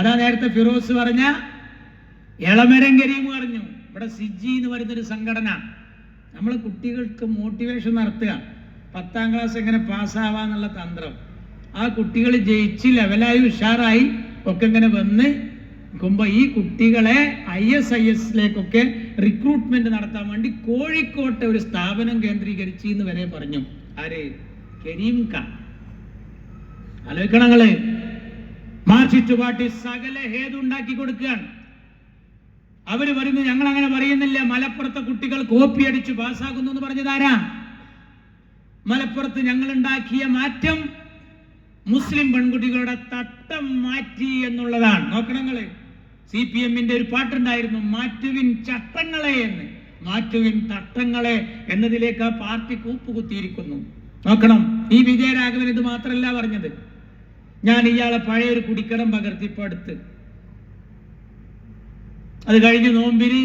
അതാ നേരത്തെ ഫിറോസ് പറഞ്ഞ എളമരം കരീം പറഞ്ഞു. ഇവിടെ സിജി എന്ന് പറയുന്നൊരു സംഘടന നമ്മൾ കുട്ടികൾക്ക് മോട്ടിവേഷൻ നടത്തുക, 10ാം ക്ലാസ് എങ്ങനെ പാസ്സാവാന്നുള്ള തന്ത്രം. ആ കുട്ടികൾ ജയിച്ച് ലെവലായി ഉഷാറായി ഒക്കെ ഇങ്ങനെ വന്ന് നിൽക്കുമ്പോൾ ഈ കുട്ടികളെ ISIS-ലേക്കൊക്കെ റിക്രൂട്ട്മെന്റ് നടത്താൻ വേണ്ടി കോഴിക്കോട്ടെ ഒരു സ്ഥാപനം കേന്ദ്രീകരിച്ച് എന്ന് വരെ പറഞ്ഞു. ആര്? കരീം ഖാൻ. ആലോചിക്കണങ്ങള്. മാർക്സിസ്റ്റ് പാർട്ടി സകല ഹേതു ഉണ്ടാക്കി കൊടുക്കുകയാണ്. അവര് പറയുന്നത് ഞങ്ങൾ അങ്ങനെ പറയുന്നില്ല, മലപ്പുറത്തെ കുട്ടികൾ കോപ്പി അടിച്ച് പാസ്സാകുന്നു എന്ന് പറഞ്ഞതാരാ? മലപ്പുറത്ത് ഞങ്ങൾ ഉണ്ടാക്കിയ മാറ്റം മുസ്ലിം പെൺകുട്ടികളുടെ തട്ടം മാറ്റി എന്നുള്ളതാണ്. നോക്കണങ്ങള്. CPM-ന്റെ ഒരു പാട്ടുണ്ടായിരുന്നു, മാറ്റുവിൻ ചട്ടങ്ങളെ എന്ന്. മാറ്റുവിൻ തട്ടങ്ങളെ എന്നതിലേക്ക് ആ പാർട്ടി കൂപ്പുകുത്തിയിരിക്കുന്നു. നോക്കണം. ഈ വിജയരാഘവൻ ഇത് മാത്രമല്ല പറഞ്ഞത്. ഞാൻ ഇയാളെ പഴയൊരു കുടിക്കടം പകർത്തി ഇപ്പൊ അടുത്ത്. അത് കഴിഞ്ഞ് നോമ്പിന്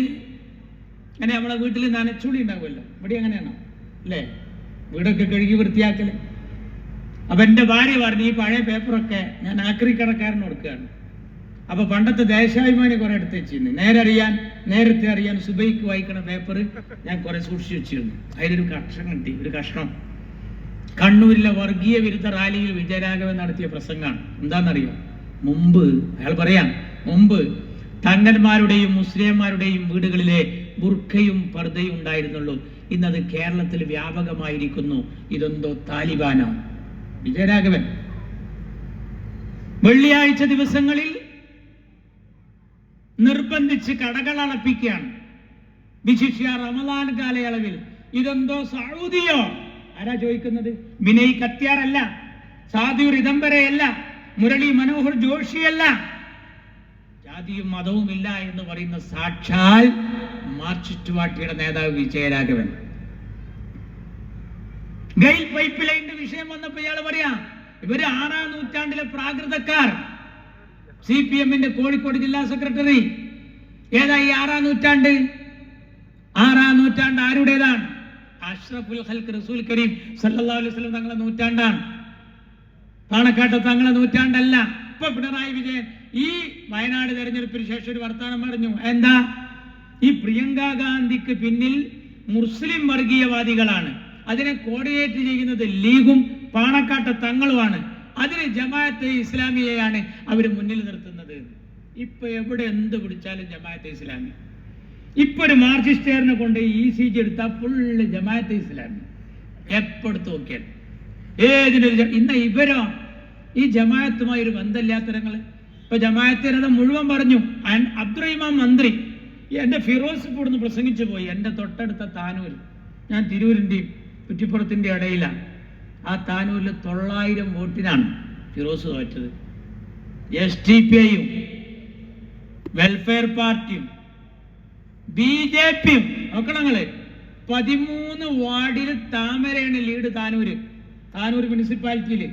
അങ്ങനെ നമ്മളെ വീട്ടിൽ നനച്ചുളി ഉണ്ടാവുമല്ലോ, ഇവിടെ അങ്ങനെയാണോ അല്ലേ? വീടൊക്കെ കഴുകി വൃത്തിയാക്കല്. അപ്പൊ എന്റെ ഭാര്യ പറഞ്ഞു ഈ പഴയ പേപ്പറൊക്കെ ഞാൻ ആക്രി കടക്കാരന് കൊടുക്കുകയാണ്. അപ്പൊ പണ്ടത്തെ ദേശാഭിമാനി കുറെ എടുത്ത് വെച്ചിരുന്നു. നേരത്തെ അറിയാൻ സുബൈക്ക് വായിക്കണ പേപ്പർ ഞാൻ കുറെ സൂക്ഷിച്ചു വെച്ചിരുന്നു. അതിലൊരു കഷ്ണം കിട്ടി, ഒരു കഷ്ണം. കണ്ണൂരിലെ വർഗീയ വിരുദ്ധ റാലിയിൽ വിജയരാഘവൻ നടത്തിയ പ്രസംഗമാണ്. എന്താണെന്നറിയോ? അയാൾ പറയാം, മുമ്പ് തങ്ങന്മാരുടെയും മുസ്ലിംമാരുടെയും വീടുകളിലെ ബുർഖയും പർദ്ദയും ഉണ്ടായിരുന്നുള്ളൂ. ഇന്നത് കേരളത്തിൽ വ്യാപകമായിരിക്കുന്നു. ഇതെന്തോ താലിബാനോ? വിജയരാഘവൻ. വെള്ളിയാഴ്ച ദിവസങ്ങളിൽ നിർബന്ധിച്ച് കടകൾ അടപ്പിക്കുകയാണ്. വിശിഷ്യ റമദാൻ കാലയളവിൽ. ഇതെന്തോ സൗദിയോ? ആരാ ചോദിക്കുന്നത്? വിനയ് കത്യാറല്ല, സാധു റിദംബരയല്ല, മുരളി മനോഹർ ജോഷിയല്ല. ജാതിയും മതവും ഇല്ല എന്ന് പറയുന്ന സാക്ഷാൽ മാർക്സിസ്റ്റ് പാർട്ടിയുടെ നേതാവ് വിജയരാഘവൻ. ഗെയിൽ പൈപ്പ് ലൈനിന്റെ വിഷയം വന്നപ്പോ ഇയാൾ പറയാ ഇവര് 6ാം നൂറ്റാണ്ടിലെ പ്രാകൃതക്കാർ. CPM-ന്റെ കോഴിക്കോട് ജില്ലാ സെക്രട്ടറി. ഏതാ ഈ 6ാം നൂറ്റാണ്ട്? 6ാം നൂറ്റാണ്ട് ആരുടേതാണ്? അഷ്റഫുൽ ഖൽഖ് റസൂൽ കരീം സല്ലല്ലാഹു അലൈഹി വസല്ലം തങ്ങളുടെ നൂറ്റാണ്ടാണ്. പാണക്കാട്ട് തങ്ങളുടെ നൂറ്റാണ്ടല്ല. ഇപ്പൊ പിണറായി വിജയൻ ഈ വയനാട് തെരഞ്ഞെടുപ്പിന് ശേഷം ഒരു വർത്തമാനം പറഞ്ഞു. എന്താ? ഈ പ്രിയങ്ക ഗാന്ധിക്ക് പിന്നിൽ മുസ്ലിം വർഗീയവാദികളാണ്, അതിനെ കോർഡിനേറ്റ് ചെയ്യുന്നത് ലീഗും പാണക്കാട്ട് തങ്ങളുമാണ്, അതിന് ജമാഅത്തെ ഇസ്ലാമിയെയാണ് അവർ മുന്നിൽ നിർത്തുന്നത്. ഇപ്പൊ എവിടെ എന്ത് പിടിച്ചാലും ജമാഅത്തെ ഇസ്ലാമി. ഇപ്പൊ ഒരു മാർക്സിസ്റ്റുകാരനെ കൊണ്ട് ECG എടുത്താൽ ഫുള്ള് ജമാഅത്തെ ഇസ്ലാമി. എപ്പെടുത്ത് നോക്കിയാൽ ഏതിനൊരു ഇന്ന് ഇവരോ ഈ ജമാഅത്തുമായി ഒരു ബന്ധമില്ലാത്തരങ്ങൾ. ഇപ്പൊ ജമാഅത്തെ മുഴുവൻ പറഞ്ഞു. അബ്ദുറഹിമാൻ മന്ത്രി എന്റെ ഫിറോസ് കൂടുന്ന് പ്രസംഗിച്ചു പോയി. എന്റെ തൊട്ടടുത്ത താനൂർ, ഞാൻ തിരൂരിന്റെയും കുറ്റിപ്പുറത്തിന്റെ ഇടയിലാണ്. ആ താനൂരിൽ 900 വോട്ടിനാണ് ഫിറോസ് തോറ്റത്. SDPI-യും വെൽഫെയർ പാർട്ടിയും BJP-യും നോക്കണങ്ങള് 13 വാർഡിൽ താമരയാണ് ലീഡ്. താനൂർ മുനിസിപ്പാലിറ്റിയില്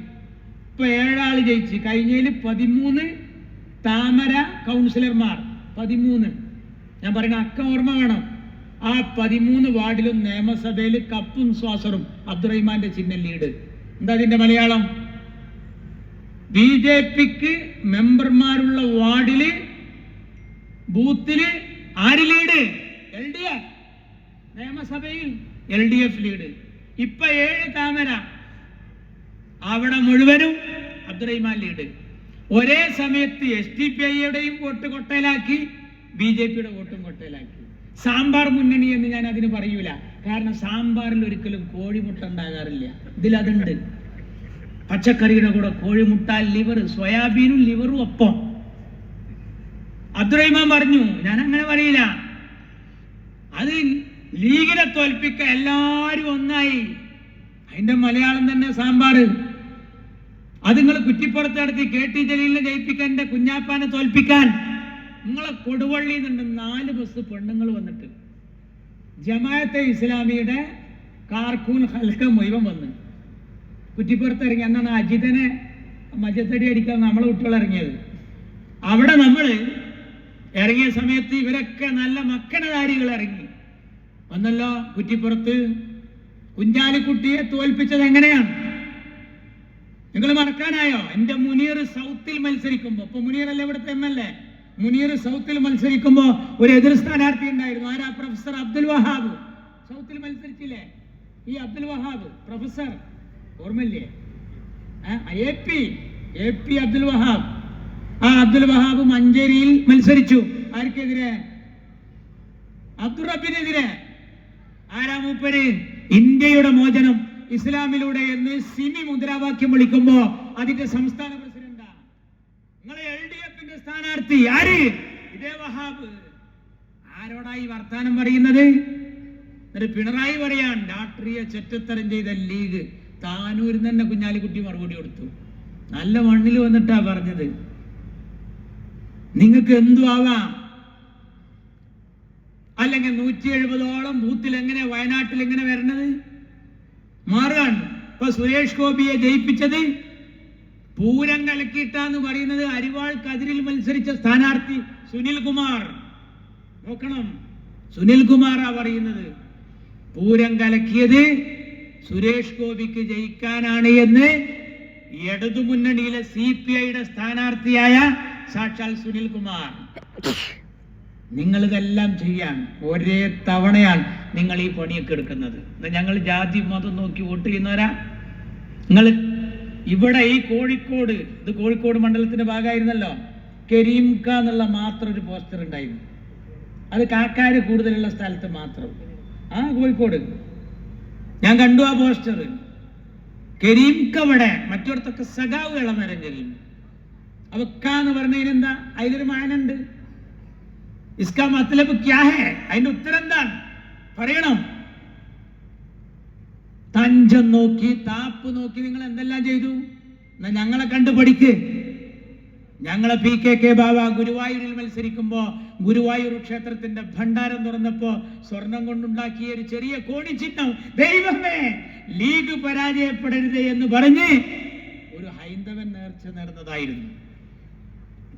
ഇപ്പൊ 7 ആള് ജയിച്ച്. കഴിഞ്ഞതിൽ 13 താമര കൗൺസിലർമാർ 13. ഞാൻ പറയുന്ന അക്ക ഓർമ്മ വേണം. ആ 13 വാർഡിലും നിയമസഭയിൽ കപ്പും ശ്വാസറും അബ്ദുറഹിമാന്റെ ചിഹ്നം ലീഡ്. എന്താ അതിന്റെ മലയാളം? BJP-ക്ക് മെമ്പർമാരുള്ള വാർഡില് ബൂത്തില് ആര് ലീഡ്? LDF. നിയമസഭയിൽ LDF ലീഡ്. ഇപ്പൊ 7 താമര, അവിടെ മുഴുവനും അബ്ദുറഹിമാൻ ലീഡ്. ഒരേ സമയത്ത് SDPI-യുടെയും വോട്ട് കൊട്ടയിലാക്കി, BJP-യുടെ വോട്ടും കൊട്ടയിലാക്കി. സാമ്പാർ മുന്നണി എന്ന് ഞാൻ അതിന് പറയൂല. കാരണം സാമ്പാറിൽ ഒരിക്കലും കോഴിമുട്ട ഉണ്ടാകാറില്ല. ഇതിലതുണ്ട്. പച്ചക്കറിയുടെ കൂടെ കോഴിമുട്ട, ലിവർ, സോയാബീനും ലിവറും ഒപ്പം. അബ്ദുറഹിമാൻ പറഞ്ഞു ഞാൻ അങ്ങനെ പറയില്ല, അത് ലീഗിനെ തോൽപ്പിക്കാൻ എല്ലാരും ഒന്നായി. അതിന്റെ മലയാളം തന്നെ സാമ്പാർ. അത് നിങ്ങൾ കുറ്റിപ്പുറത്ത് നടത്തി KT ജലീലിനെ ജയിപ്പിക്കാൻ, എന്റെ കുഞ്ഞാപ്പാനെ തോൽപ്പിക്കാൻ നിങ്ങളെ കൊടുവള്ളിയിൽ നിന്നുണ്ട് 4 ബസ് പെണ്ണുങ്ങൾ വന്നിട്ട് ജമാഅത്തെ ഇസ്ലാമിയുടെ കാർക്കൂൻ ഹൽക്ക മുഴുവൻ വന്ന് കുറ്റിപ്പുറത്ത് ഇറങ്ങി. എന്നാണ് അജിതനെ മജത്തടി അടിക്കാൻ നമ്മളെ കുട്ടികൾ ഇറങ്ങിയത്. അവിടെ നമ്മൾ ഇറങ്ങിയ സമയത്ത് ഇവരൊക്കെ നല്ല മക്കണധാരികൾ ഇറങ്ങി വന്നല്ലോ. കുറ്റിപ്പുറത്ത് കുഞ്ഞാലിക്കുട്ടിയെ തോൽപ്പിച്ചത് എങ്ങനെയാണ്? നിങ്ങൾ മറക്കാനായോ? എന്റെ മുനീർ സൗത്തിൽ മത്സരിക്കുമ്പോ, ഇപ്പൊ മുനീർ അല്ലേ ഇവിടുത്തെ MLA, മുനീർ സൗത്തിൽ മത്സരിക്കുമ്പോ ഒരു എതിർ സ്ഥാനാർത്ഥി ഉണ്ടായിരുന്നു. ആരാ? പ്രൊഫസർ അബ്ദുൽ വഹാബ്. സൗത്തിൽ മത്സരിച്ചില്ലേ ഈ അബ്ദുൽ വഹാബ് പ്രൊഫസർ, ഓർമ്മയില്ലേ? AP അബ്ദുൽ വഹാബ്. ആ അബ്ദുൽ വഹാബ് മഞ്ചേരിയിൽ മത്സരിച്ചു. ആർക്കെതിരെ? അബ്ദുൾ റബ്ബിനെതിരെ. ആരാ മൂപ്പര്? ഇന്ത്യയുടെ മോചനം ഇസ്ലാമിലൂടെ എന്ന് സിമി മുദ്രാവാക്യം വിളിക്കുമ്പോ അതിന്റെ സംസ്ഥാന പ്രസിഡന്റാ. നിങ്ങളെ LDFന്റെ സ്ഥാനാർത്ഥി ആര്? ഇതേ വഹാബ്. ആരോടായി വർത്താനം പറയുന്നത്? എന്നിട്ട് പിണറായി പറയാൻ രാഷ്ട്രീയ ചെറ്റത്തരം ചെയ്ത ലീഗ്. താനൂരിൽ തന്നെ കുഞ്ഞാലിക്കുട്ടി മറുപടി കൊടുത്തു. നല്ല മണ്ണിൽ വന്നിട്ടാ പറഞ്ഞത്, നിങ്ങൾക്ക് എന്തു ആവാം. അല്ലെങ്കിൽ 170ഓളം ബൂത്തിൽ എങ്ങനെ വയനാട്ടിൽ എങ്ങനെ വരണത് മാറുകയാണ്. ഇപ്പൊ സുരേഷ് ഗോപിയെ ജയിപ്പിച്ചത് പൂരം കലക്കിയിട്ടാന്ന് പറയുന്നത് അരിവാൾ കതിരിൽ മത്സരിച്ച സ്ഥാനാർത്ഥി സുനിൽ കുമാർ. നോക്കണം, സുനിൽ കുമാറാ പറയുന്നത് പൂരം കലക്കിയത് സുരേഷ് ഗോപിക്ക് ജയിക്കാനാണ് എന്ന് ഇടതുമുന്നണിയിലെ CPIയുടെ സ്ഥാനാർത്ഥിയായ സാക്ഷാൽ സുനിൽ കുമാർ. നിങ്ങൾ ഇതെല്ലാം ചെയ്യാൻ ഒരേ തവണയാണ് നിങ്ങൾ ഈ പണിയൊക്കെ എടുക്കുന്നത്. ഞങ്ങൾ ജാതി മതം നോക്കി വോട്ട് ചെയ്യുന്നവരാ. നിങ്ങൾ ഇവിടെ ഈ കോഴിക്കോട്, ഇത് കോഴിക്കോട് മണ്ഡലത്തിന്റെ ഭാഗമായിരുന്നല്ലോ, കരീംക എന്നുള്ള മാത്രം ഒരു പോസ്റ്റർ ഉണ്ടായിരുന്നു. അത് കാക്കാര് കൂടുതലുള്ള സ്ഥലത്ത് മാത്രം. കോഴിക്കോട് ഞാൻ കണ്ടു ആ പോസ്റ്റർ. കരീംക ഇവിടെ, മറ്റിടത്തൊക്കെ സഖാവ് ഇളമരം കരീം. അവക്കാന്ന് പറഞ്ഞതിനെന്താ? അതിലൊരു മാനുണ്ട്. ഇസ്കാ മത്ലബ് ക്യാ ഹേ? അതിന്റെ ഉത്തരം എന്താണ്? പറയണം. തഞ്ചം നോക്കി, താപ്പ് നോക്കി നിങ്ങൾ എന്തെല്ലാം ചെയ്തു? എന്നാ ഞങ്ങളെ കണ്ടു പഠിക്ക്. ഞങ്ങളെ PKK ബാബ ഗുരുവായൂരിൽ മത്സരിക്കുമ്പോ ഗുരുവായൂർ ക്ഷേത്രത്തിന്റെ ഭണ്ഡാരം തുറന്നപ്പോ സ്വർണം കൊണ്ടുണ്ടാക്കിയ ഒരു ചെറിയ കോണിച്ചിഹ്നം, ദൈവമേ ലീഗ് പരാജയപ്പെടരുത് എന്ന് പറഞ്ഞ് ഒരു ഹൈന്ദവൻ നേർച്ച നേർന്നതായിരുന്നു.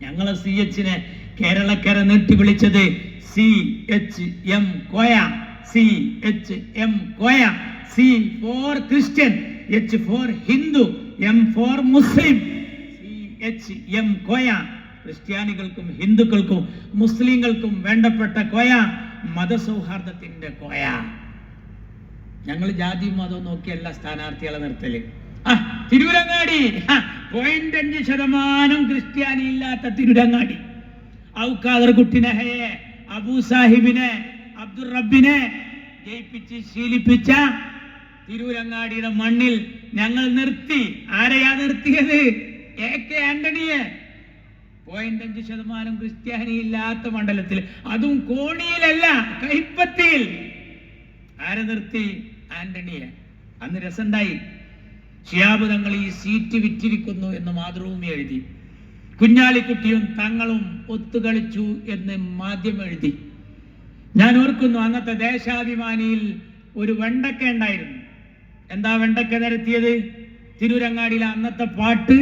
ഞങ്ങളെ CHനെ കേരളക്കര നീട്ടി വിളിച്ചത് CHM Koya. CHM Koya. C for Christian, H for Hindu, M for Muslim. CHM Koya. ക്രിസ്ത്യാനികൾക്കും ഹിന്ദുക്കൾക്കും മുസ്ലിങ്ങൾക്കും വേണ്ടപ്പെട്ട കോയ, മതസൗഹാർദ്ദത്തിന്റെ കോയ. ഞങ്ങൾ ജാതി മതവും നോക്കിയല്ല സ്ഥാനാർത്ഥികളെ നിർത്തല്. തിരൂരങ്ങാടി 0.5% ക്രിസ്ത്യാനി ഇല്ലാത്ത തിരൂരങ്ങാടി. ഔക്കാദർ കുട്ടിനഹയെ, അബൂ സാഹിബിനെ, അബ്ദുൾ റബ്ബിനെ ജയിപ്പിച്ച് ശീലിപ്പിച്ച തിരൂരങ്ങാടിയുടെ മണ്ണിൽ ഞങ്ങൾ നിർത്തി. ആരെയാ നിർത്തിയത്? AK ആന്റണിയെ. 0.5% ക്രിസ്ത്യാനി ഇല്ലാത്ത മണ്ഡലത്തിൽ, അതും കോണിയിലല്ല, കൈപ്പത്തിയിൽ. ആരെ നിർത്തി? ആന്റണിയെ. അന്ന് രസമുണ്ടായി. ശിഹാബ് തങ്ങൾ ഈ സീറ്റ് വിറ്റിരിക്കുന്നു എന്ന് മാതൃഭൂമി എഴുതി. കുഞ്ഞാലിക്കുട്ടിയും തങ്ങളും ഒത്തുകളിച്ചു എന്ന് മാധ്യമം എഴുതി. ഞാൻ ഓർക്കുന്നു, അന്നത്തെ ദേശാഭിമാനിയിൽ ഒരു വെണ്ടക്ക ഉണ്ടായിരുന്നു. എന്താ വെണ്ടക്ക നിരത്തിയത്? തിരൂരങ്ങാടിയിലെ അന്നത്തെ പാട്ട്,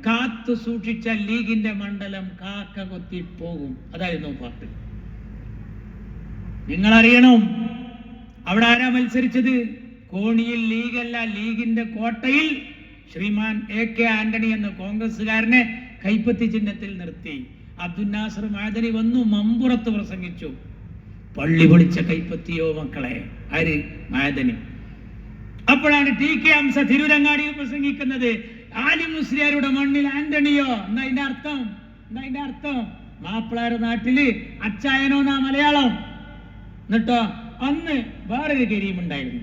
കാത്തു സൂക്ഷിച്ച ലീഗിന്റെ മണ്ഡലം കാക്ക കൊത്തി പോകും. അതായിരുന്നു പാട്ട്. നിങ്ങൾ അറിയണം, അവിടെ ആരാ മത്സരിച്ചത്? കോണിയിൽ ലീഗല്ല, ലീഗിന്റെ കോട്ടയിൽ ശ്രീമാൻ AK ആന്റണി എന്ന കോൺഗ്രസ്സുകാരനെ കൈപ്പത്തി ചിഹ്നത്തിൽ നിർത്തി. അബ്ദുൽ നാസർ മഅദനി വന്നു മമ്പുറത്ത് പ്രസംഗിച്ചു. പള്ളി പൊളിച്ച കൈപ്പത്തിയോ മക്കളെ. ആര്? മഅദനി. അപ്പോഴാണ് TK ഹംസ തിരൂരങ്ങാടിയിൽ പ്രസംഗിക്കുന്നത്. ആലി മുസ്ലിയാരുടെ മണ്ണിൽ ആന്റണിയോ. എന്താ അതിന്റെ അർത്ഥം? മാപ്പിളാരുടെ നാട്ടില് അച്ചായനോ എന്നാ മലയാളം. എന്നിട്ടോ അന്ന് വേറൊരു കരീം ഉണ്ടായിരുന്നു,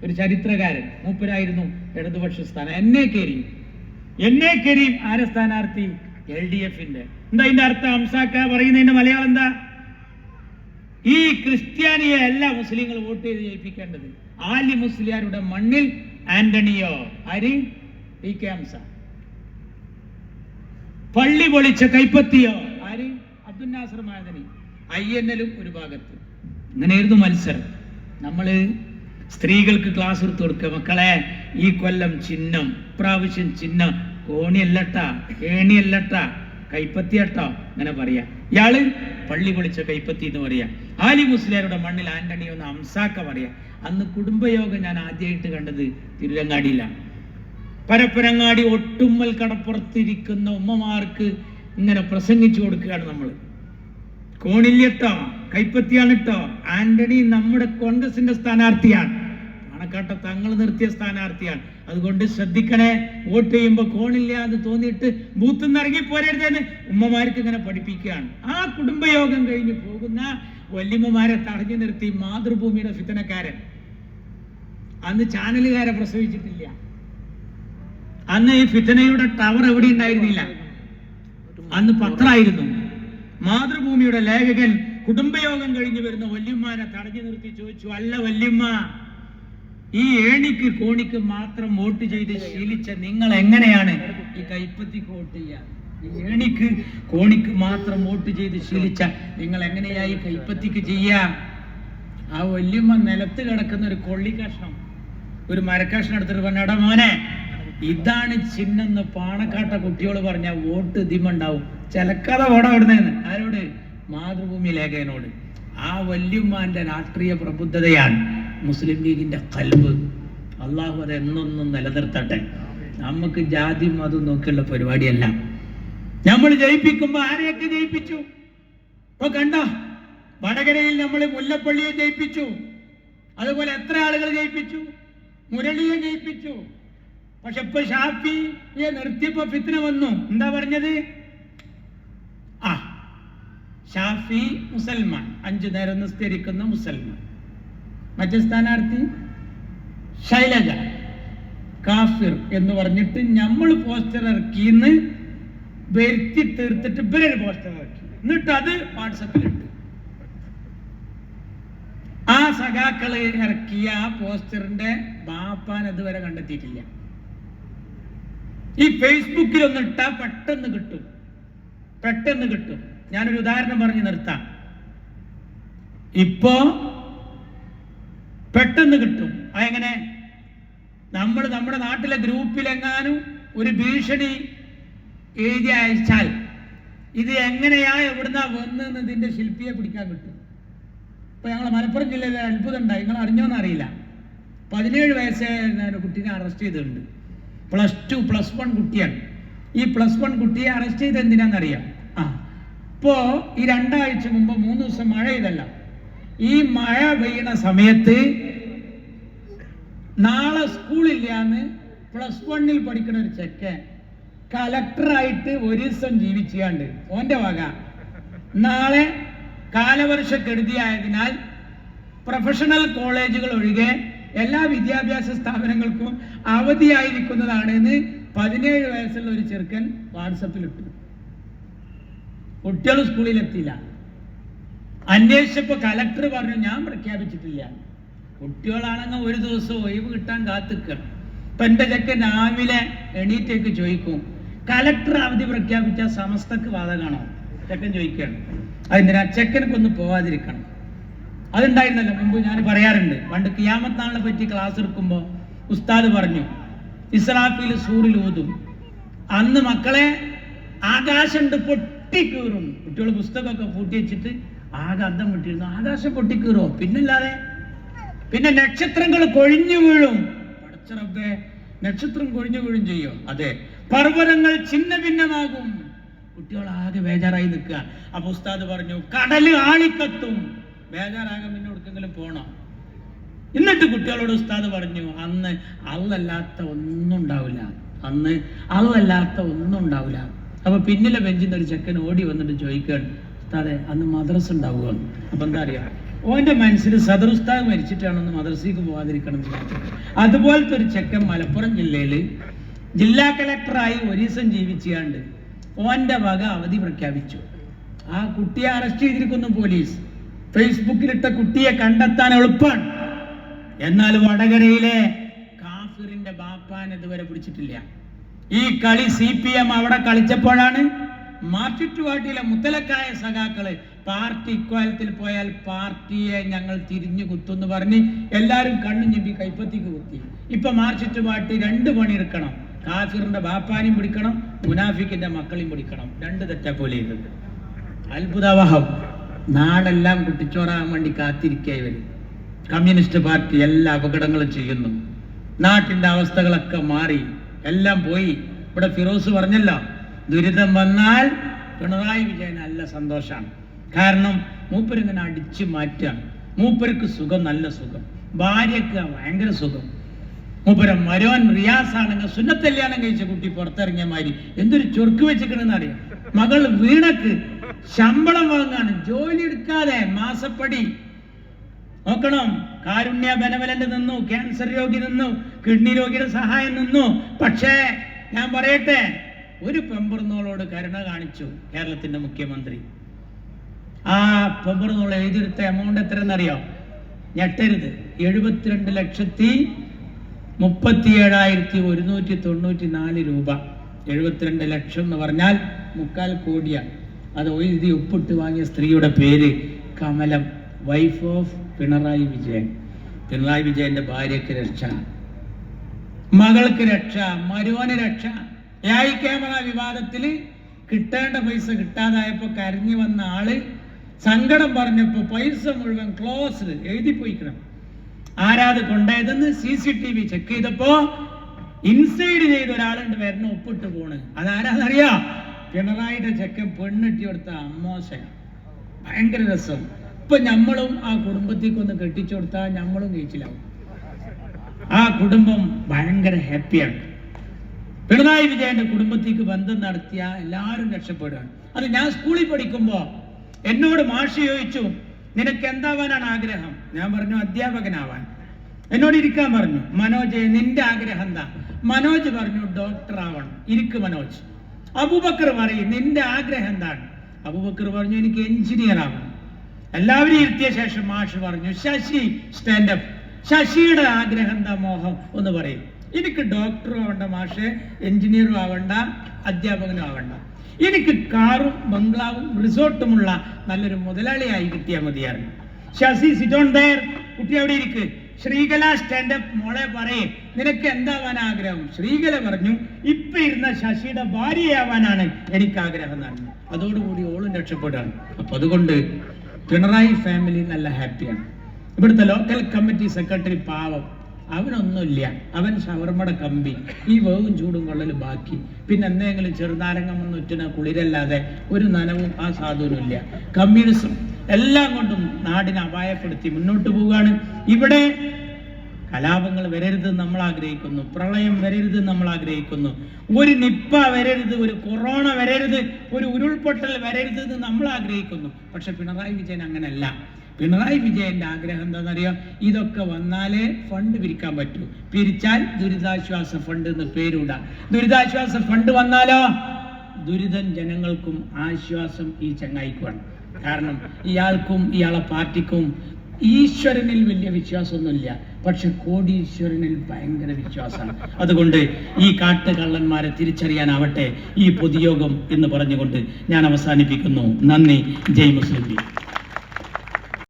ഒരു ചരിത്രകാരൻ. മൂപ്പരായിരുന്നു ഇടതുപക്ഷ സ്ഥാനം. എന്നെ കരീം ആരെ സ്ഥാനാർത്ഥി? LDFന്റെ. എന്താ അതിന്റെ അർത്ഥം? ഹംസാക്ക പറയുന്നതിന്റെ മലയാളം എന്താ? ഈ ക്രിസ്ത്യാനിയെ അല്ല മുസ്ലിങ്ങൾ വോട്ട് ചെയ്ത് ജയിപ്പിക്കേണ്ടത്. ആലി മുസ്ലിയാരുടെ മണ്ണിൽ ആന്റണിയോ. ആര്? TK ഹംസ. പള്ളി പൊളിച്ച കൈപ്പത്തിയോ. ആര്? അബ്ദുൽ നാസർ മഅദനി. INL ഒരു ഭാഗത്ത്. ഇങ്ങനെയായിരുന്നു മത്സരം. നമ്മള് സ്ത്രീകൾക്ക് ക്ലാസ് എടുത്തു കൊടുക്കുക. മക്കളെ, ഈ കൊല്ലം ചിഹ്നം, പ്രാവശ്യം ചിഹ്നം കോണിയല്ലട്ടാ, ഏണിയല്ലട്ടാ, കൈപ്പത്തിയട്ടോ, അങ്ങനെ പറയാ. ഇയാള് പള്ളി പൊളിച്ച കൈപ്പത്തി എന്ന് പറയാ. ആലി മുസ്ലിയാരുടെ മണ്ണിൽ ആന്റണി എന്ന് ഹംസാക്ക പറയാ. അന്ന് കുടുംബയോഗം ഞാൻ ആദ്യമായിട്ട് കണ്ടത് തിരുരങ്ങാടിയിലാണ്. പരപ്പനങ്ങാടി ഒട്ടുമ്മൽ കടപ്പുറത്തിരിക്കുന്ന ഉമ്മമാർക്ക് ഇങ്ങനെ പ്രസംഗിച്ചു കൊടുക്കുകയാണ് നമ്മൾ. കോണില്യട്ടോ, കൈപ്പത്തിയാണ് ട്ടോ, ആന്റണി നമ്മുടെ കോൺഗ്രസിന്റെ സ്ഥാനാർത്ഥിയാണ്, പാണക്കാട്ട തങ്ങൾ നിർത്തിയ സ്ഥാനാർത്ഥിയാണ്, അതുകൊണ്ട് ശ്രദ്ധിക്കണേ, വോട്ട് ചെയ്യുമ്പോൾ കോണില്ല എന്ന് തോന്നിയിട്ട് ബൂത്തിൽ നിന്ന് ഇറങ്ങി പോരരുതെന്ന് ഉമ്മമാർക്ക് ഇങ്ങനെ പഠിപ്പിക്കുകയാണ്. ആ കുടുംബയോഗം കഴിഞ്ഞ് പോകുന്ന വല്യമ്മമാരെ തടഞ്ഞു നിർത്തി മാതൃഭൂമിയുടെ ഫിത്തനക്കാരൻ. അന്ന് ചാനലുകാരെ പ്രസവിച്ചിട്ടില്ല, അന്ന് ഈ ഫിത്തനയുടെ ടവർ എവിടെ ഉണ്ടായിരുന്നില്ല, അന്ന് പത്രമായിരുന്നു. മാതൃഭൂമിയുടെ ലേഖകൻ കുടുംബയോഗം കഴിഞ്ഞ് വരുന്ന വല്യമ്മമാരെ തടഞ്ഞു നിർത്തി ചോദിച്ചു, അല്ല വല്യമ്മ, ഈ ഏണിക്ക് കോണിക്ക് മാത്രം വോട്ട് ചെയ്ത് ശീലിച്ച നിങ്ങൾ എങ്ങനെയാണ് ഈ കൈപ്പത്തിക്ക് വോട്ട് ചെയ്യാൻ? ഈ ഏണിക്ക് കോണിക്ക് മാത്രം വോട്ട് ചെയ്ത് ശീലിച്ച നിങ്ങൾ എങ്ങനെയാ ഈ കൈപ്പത്തിക്ക് ചെയ്യാ? ആ വല്യമ്മ നിലത്ത് കിടക്കുന്ന ഒരു കൊള്ളിക്കഷ്ണം, ഒരു മരക്കഷ്ണം എടുത്തിട്ട് പറഞ്ഞ, എടാ മോനെ, ഇതാണ് ചിഹ്നെന്ന് പാണക്കാട്ട കുട്ടിയോട് പറഞ്ഞ വോട്ട് ഇതിമുണ്ടാവും, ചിലക്കഥ ഓട വിടുന്നതെന്ന്. ആരോട്? മാതൃഭൂമി ലേഖകനോട്. ആ വല്യമ്മാന്റെ രാഷ്ട്രീയ പ്രബുദ്ധതയാണ് മുസ്ലിം ലീഗിന്റെ കൽബ്. അള്ളാഹു അത് എന്നൊന്നും നിലനിർത്തട്ടെ. നമുക്ക് ജാതി മതം നോക്കിയുള്ള പരിപാടിയല്ല. നമ്മൾ ജയിപ്പിക്കുമ്പോ ആരെയൊക്കെ ജയിപ്പിച്ചു? ഇപ്പൊ കണ്ടോ, വടകരയിൽ നമ്മൾ മുല്ലപ്പള്ളിയെ ജയിപ്പിച്ചു, അതുപോലെ എത്ര ആളുകൾ ജയിപ്പിച്ചു? മുരളിയെ ജയിപ്പിച്ചു. പക്ഷെ ഇപ്പൊ ഷാഫിയെ നിർത്തിയപ്പോ ഫിത്ന വന്നു. എന്താ പറഞ്ഞത്? ഷാഫി മുസൽമാൻ, 5 നേരം നിസ്കരിക്കുന്ന മുസൽമാൻ. മറ്റേ സ്ഥാനാർത്ഥി ശൈലജ കാഫിർ എന്ന് പറഞ്ഞിട്ട് നമ്മൾ പോസ്റ്റർ ഇറക്കിന്ന് വരുത്തി തീർത്തിട്ട് ഇവരൊരു പോസ്റ്റർ ഇറക്കി, എന്നിട്ട് അത് വാട്സപ്പിലിട്ട്. ആ സഖാക്കള് ഇറക്കിയ ആ പോസ്റ്ററിന്റെ ബാപ്പാൻ അതുവരെ കണ്ടെത്തിയിട്ടില്ല. ഈ ഫേസ്ബുക്കിൽ ഒന്നിട്ടാ പെട്ടെന്ന് കിട്ടും, പെട്ടെന്ന് കിട്ടും. ഞാനൊരു ഉദാഹരണം പറഞ്ഞ് നിർത്താം. ഇപ്പോ പെട്ടെന്ന് കിട്ടും. അതെങ്ങനെ? നമ്മൾ നമ്മുടെ നാട്ടിലെ ഗ്രൂപ്പിലെങ്ങാനും ഒരു ഭീഷണി എഴുതി അയച്ചാൽ ഇത് എങ്ങനെയാ എവിടുന്നാ വന്നതിന്റെ ശില്പിയെ പിടിക്കാൻ കിട്ടും. ഇപ്പൊ ഞങ്ങളെ മലപ്പുറം ജില്ലയിലെ അത്ഭുതം ഉണ്ടായി, നിങ്ങൾ അറിഞ്ഞോന്ന് അറിയില്ല. 17 വയസ്സായ ഒരു കുട്ടീനെ അറസ്റ്റ് ചെയ്തിട്ടുണ്ട്. +2 +1 കുട്ടിയാണ്. ഈ +1 കുട്ടിയെ അറസ്റ്റ് ചെയ്ത് എന്തിനാന്നറിയാം? ഇപ്പോ ഈ 2 ആഴ്ച മുമ്പ് 3 ദിവസം മഴ ചെയ്തല്ല, ഈ മഴ പെയ്യണ സമയത്ത് നാളെ സ്കൂളില്ലാന്ന് +1 പഠിക്കുന്ന ഒരു ചെക്കൻ കലക്ടറായിട്ട് 1 ദിവസം ജീവിച്ചാണ്ട് ഓന്റെ വക നാളെ കാലവർഷക്കെടുതിയായതിനാൽ പ്രൊഫഷണൽ കോളേജുകൾ ഒഴികെ എല്ലാ വിദ്യാഭ്യാസ സ്ഥാപനങ്ങൾക്കും അവധിയായിരിക്കുന്നതാണെന്ന് 17 വയസ്സുള്ള ഒരു ചെറുക്കൻ വാട്സപ്പിലിട്ടു. കുട്ടികൾ സ്കൂളിലെത്തിയില്ല. അന്വേഷിച്ചപ്പോ കലക്ടർ പറഞ്ഞു, ഞാൻ പ്രഖ്യാപിച്ചിട്ടില്ല. കുട്ടികളാണെങ്കിൽ 1 ദിവസം ഒഴിവ് കിട്ടാൻ കാത്തിക്കണം. ഇപ്പൊ എന്റെ ചെക്കൻ രാവിലെ എണീറ്റേക്ക് ചോദിക്കും, കലക്ടർ അവധി പ്രഖ്യാപിച്ച സമസ്തക്ക് ബാധകമാണോ? ചെക്കൻ ചോദിക്കുകയാണ്. അതെന്തിനാ? ചെക്കനൊക്കൊന്ന് പോവാതിരിക്കണം. അതുണ്ടായിരുന്നല്ലോ മുമ്പ്, ഞാൻ പറയാറുണ്ട്. പണ്ട് ഖിയാമത്ത് നാളിനെ പറ്റി ക്ലാസ് എടുക്കുമ്പോ ഉസ്താദ് പറഞ്ഞു, ഇസ്രാഫീൽ സൂറിൽ ഊതും, അന്ന് മക്കളെ ആകാശം പൊട്ടിക്കീറും. കുട്ടികൾ പുസ്തകമൊക്കെ പൂട്ടി വെച്ചിട്ട് ആകെ അന്തം വിട്ടിരുന്നു. ആകാശം പൊട്ടിക്കീറോ? പിന്നല്ലാതെ. പിന്നെ നക്ഷത്രങ്ങൾ കൊഴിഞ്ഞു വീഴും. പടച്ചറബ്ബേ, നക്ഷത്രം കൊഴിഞ്ഞു വീഴും ചെയ്യോ? അതെ. പർവ്വതങ്ങൾ ഛിന്ന ഭിന്നമാകും. കുട്ടികൾ ആകെ ബേജാറായി നിൽക്കുക. അപ്പൊ ഉസ്താദ് പറഞ്ഞു, കടല് ആളിക്കത്തും. ബേജാറാകാൻ പിന്നെ എവിടെക്കെങ്കിലും പോണോ? എന്നിട്ട് കുട്ടികളോട് ഉസ്താദ് പറഞ്ഞു, അന്ന് അള്ളല്ലാത്ത ഒന്നും ഉണ്ടാവില്ല, അന്ന് അള്ളല്ലാത്ത ഒന്നും ഉണ്ടാവില്ല. അപ്പൊ പിന്നിലെ ബെഞ്ചിൽ നിന്ന് ഒരു ചെക്കൻ ഓടി വന്നിട്ട് ചോദിക്കുകയാണ്, ഉസ്താദെ അന്ന് മദ്രസ ഉണ്ടാവുകയെന്ന്. അപ്പൊ എന്താ അറിയാം, ഓന്റെ മനസ്സിൽ സദർ ഉസ്താദ് മരിച്ചിട്ടാണെന്ന് മദ്രസയ്ക്ക് പോകാതിരിക്കണം. അതുപോലത്തെ ഒരു ചെക്കൻ മലപ്പുറം ജില്ലയിൽ ജില്ലാ കളക്ടറായി 1 ദിവസം ജീവിച്ചാണ്ട് ഓന്റെ വക അവധി പ്രഖ്യാപിച്ചു. ആ കുട്ടിയെ അറസ്റ്റ് ചെയ്തിരിക്കുന്നു പോലീസ്. ഫേസ്ബുക്കിലിട്ട കുട്ടിയെ കണ്ടെത്താൻ എളുപ്പമാണ്. എന്നാൽ വടകരയിലെ കാഫിറിന്റെ ബാപ്പാൻ ഇതുവരെ പിടിച്ചിട്ടില്ല. ഈ കളി CPM അവിടെ കളിച്ചപ്പോഴാണ് മാർക്കറ്റ് പാർട്ടിയിലെ മുത്തലക്കായ സഖാക്കള് പാർട്ടി ഇക്വാലത്തിൽ പോയാൽ പാർട്ടിയെ ഞങ്ങൾ തിരിഞ്ഞു കുത്തുന്ന് പറഞ്ഞ് എല്ലാരും കണ്ണു ഞെമ്പി കൈപ്പത്തിക്ക് കുത്തി. ഇപ്പൊ മാർക്കറ്റ് പാർട്ടി 2 പണി എടുക്കണം. കാഫിറിന്റെ ബാപ്പാനെയും പിടിക്കണം, മുനാഫിക്കിന്റെ മക്കളെയും പിടിക്കണം. 2 തെറ്റാ പോലെ ചെയ്തത്. അത്ഭുതവഹം. നാടെല്ലാം കുട്ടിച്ചോറാൻ വേണ്ടി കാത്തിരിക്കുക ഇവര്. കമ്മ്യൂണിസ്റ്റ് പാർട്ടി എല്ലാ അപകടങ്ങളും ചെയ്യുന്നു. നാട്ടിന്റെ അവസ്ഥകളൊക്കെ മാറി. എല്ലാം പോയി. ഇവിടെ ഫിറോസ് പറഞ്ഞല്ലോ, ദുരിതം വന്നാൽ പിണറായി വിജയൻ നല്ല സന്തോഷമാണ്. കാരണം മൂപ്പരിങ്ങനെ അടിച്ചു മാറ്റുകയാണ്. മൂപ്പർക്ക് സുഖം, നല്ല സുഖം, ഭാര്യക്ക് ഭയങ്കര സുഖം. മൂപ്പര മരോൻ റിയാസ് ആണെങ്കിൽ സുന്നത്തല്യാണം കഴിച്ച കുട്ടി പുറത്തിറങ്ങിയ മാതിരി എന്തൊരു ചൊർക്ക് വെച്ചിക്കണെന്ന് അറിയാം. മകൾ വീണക്ക് ശമ്പളം വാങ്ങാണ്, ജോലി എടുക്കാതെ മാസപ്പടി നോക്കണം. കാരുണ്യ ബെനവലന്റ് നിന്നു, ക്യാൻസർ രോഗി നിന്നു, കിഡ്നി രോഗിയുടെ സഹായം നിന്നു. പക്ഷേ ഞാൻ പറയട്ടെ, ഒരു പെമ്പറന്നോളോട് കരുണ കാണിച്ചു കേരളത്തിന്റെ മുഖ്യമന്ത്രി. ആ പെമ്പറന്നോൾ എഴുതിയെടുത്ത എമൗണ്ട് എത്രയെന്നറിയോ? ഞെട്ടരുത്, 72,37,194 രൂപ. 72 ലക്ഷം എന്ന് പറഞ്ഞാൽ 3/4 കോടിയാണ്. അത് എഴുതി ഒപ്പിട്ട് വാങ്ങിയ സ്ത്രീയുടെ പേര് കമലം, വൈഫ് ഓഫ് പിണറായി വിജയൻ. പിണറായി വിജയന്റെ ഭാര്യക്ക് രക്ഷ, മകൾക്ക് രക്ഷ, മരുവന് രക്ഷ. AI ക്യാമറ വിവാദത്തിൽ കിട്ടേണ്ട പൈസ കിട്ടാതായപ്പോ കരഞ്ഞു വന്ന ആള് സങ്കടം പറഞ്ഞപ്പോ പൈസ മുഴുവൻ ക്ലോസ്ഡ് എഴുതിപ്പോയിക്കണം. ആരാത് കൊണ്ടായതെന്ന് CCTV ചെക്ക് ചെയ്തപ്പോ ഇൻസൈഡ് ചെയ്ത ഒരാളുണ്ട് വരണ ഒപ്പിട്ട് പോണ്. അതാരാന്നറിയാ? പിണറായിയുടെ ചെക്കൻ പെണ്ണിട്ടി കൊടുത്ത അമ്മോശ. ഭയങ്കര രസം. ഇപ്പൊ നമ്മളും ആ കുടുംബത്തേക്കൊന്ന് കെട്ടിച്ചു കൊടുത്താൽ നമ്മളും കഴിച്ചിലാവും. ആ കുടുംബം ഭയങ്കര ഹാപ്പിയാണ്. പിണറായി വിജയന്റെ കുടുംബത്തേക്ക് ബന്ധം നടത്തിയ എല്ലാവരും രക്ഷപ്പെടുകയാണ്. അത് ഞാൻ സ്കൂളിൽ പഠിക്കുമ്പോ എന്നോട് മാഷ് ചോദിച്ചു, നിനക്ക് എന്താവാനാണ് ആഗ്രഹം? ഞാൻ പറഞ്ഞു അധ്യാപകനാവാൻ. എന്നോട് ഇരിക്കാൻ പറഞ്ഞു. മനോജ്, നിന്റെ ആഗ്രഹം എന്താ? മനോജ് പറഞ്ഞു ഡോക്ടർ ആവണം. ഇരിക്ക് മനോജ്. അബൂബക്കർ പറയും, നിന്റെ ആഗ്രഹം എന്താണ്? അബൂബക്കർ പറഞ്ഞു എനിക്ക് എഞ്ചിനീയർ ആവണം. എല്ലാവരും ഇരുത്തിയ ശേഷം മാഷ് പറഞ്ഞു, ശശി സ്റ്റാൻഡപ്പ്. ശശിയുടെ ആഗ്രഹം എന്താ, മോഹം ഒന്ന് പറയും. എനിക്ക് ഡോക്ടറും ആവണ്ട മാഷെ, എഞ്ചിനീയറും ആവണ്ട, അധ്യാപകനും ആവണ്ട. എനിക്ക് കാറും ബംഗ്ലാവും റിസോർട്ടുമുള്ള നല്ലൊരു മുതലാളിയായി കിട്ടിയാൽ മതിയായിരുന്നു. Sasi sit on there. കുട്ടി അവിടെ ഇരിക്ക്. ശ്രീകല സ്റ്റാൻഡപ്പ്. മോളെ പറയേ, നിനക്ക് എന്താവാൻ ആഗ്രഹം? ശ്രീകല പറഞ്ഞു, ഇപ്പൊ ഇരുന്ന ശശിയുടെ ഭാര്യയാവാനാണ് എനിക്ക് ആഗ്രഹം എന്നാണ്. അതോടുകൂടി ഓളും രക്ഷപ്പെടുകയാണ്. അപ്പൊ അതുകൊണ്ട് പിണറായി ഫാമിലി നല്ല ഹാപ്പിയാണ്. ഇവിടുത്തെ ലോക്കൽ കമ്മിറ്റി സെക്രട്ടറി പാവം, അവനൊന്നുമില്ല. അവൻ ഷവർമ്മയുടെ കമ്പി, ഈ വേവും ചൂടും കൊള്ളലും ബാക്കി. പിന്നെ എന്തെങ്കിലും ചെറുനാരങ്ങം ഒന്നുറ്റിന കുളിരല്ലാതെ ഒരു നനവും ആ സാധുവിനുമില്ല. കമ്മ്യൂണിസം എല്ലാം കൊണ്ടും നാടിനെ അപായപ്പെടുത്തി മുന്നോട്ട് പോവുകയാണ്. ഇവിടെ കലാപങ്ങൾ വരരുത് നമ്മൾ ആഗ്രഹിക്കുന്നു, പ്രളയം വരരുത് നമ്മൾ ആഗ്രഹിക്കുന്നു, ഒരു നിപ്പ വരരുത്, ഒരു കൊറോണ വരരുത്, ഒരു ഉരുൾപൊട്ടൽ വരരുത് എന്ന് നമ്മൾ ആഗ്രഹിക്കുന്നു. പക്ഷെ പിണറായി വിജയൻ അങ്ങനെയല്ല. പിണറായി വിജയന്റെ ആഗ്രഹം എന്താണെന്നറിയാം? ഇതൊക്കെ വന്നാലേ ഫണ്ട് പിരിക്കാൻ പറ്റൂ. പിരിച്ചാൽ ദുരിതാശ്വാസ ഫണ്ട് എന്ന് പേരൂടാ. ദുരിതാശ്വാസ ഫണ്ട് വന്നാലോ ദുരിതം ജനങ്ങൾക്കും ആശ്വാസം ഈ ചങ്ങായിക്കുമാണ്. കാരണം ഇയാൾക്കും ഇയാളെ പാർട്ടിക്കും ഈശ്വരനിൽ വലിയ വിശ്വാസമൊന്നുമില്ല, പക്ഷെ കോടീശ്വരനിൽ ഭയങ്കര വിശ്വാസമാണ്. അതുകൊണ്ട് ഈ കാട്ടുകള്ളന്മാരെ തിരിച്ചറിയാനാവട്ടെ ഈ പൊതുയോഗം എന്ന് പറഞ്ഞുകൊണ്ട് ഞാൻ അവസാനിപ്പിക്കുന്നു. നന്ദി. ജയ് മുസ്ലിം ലീഗ്.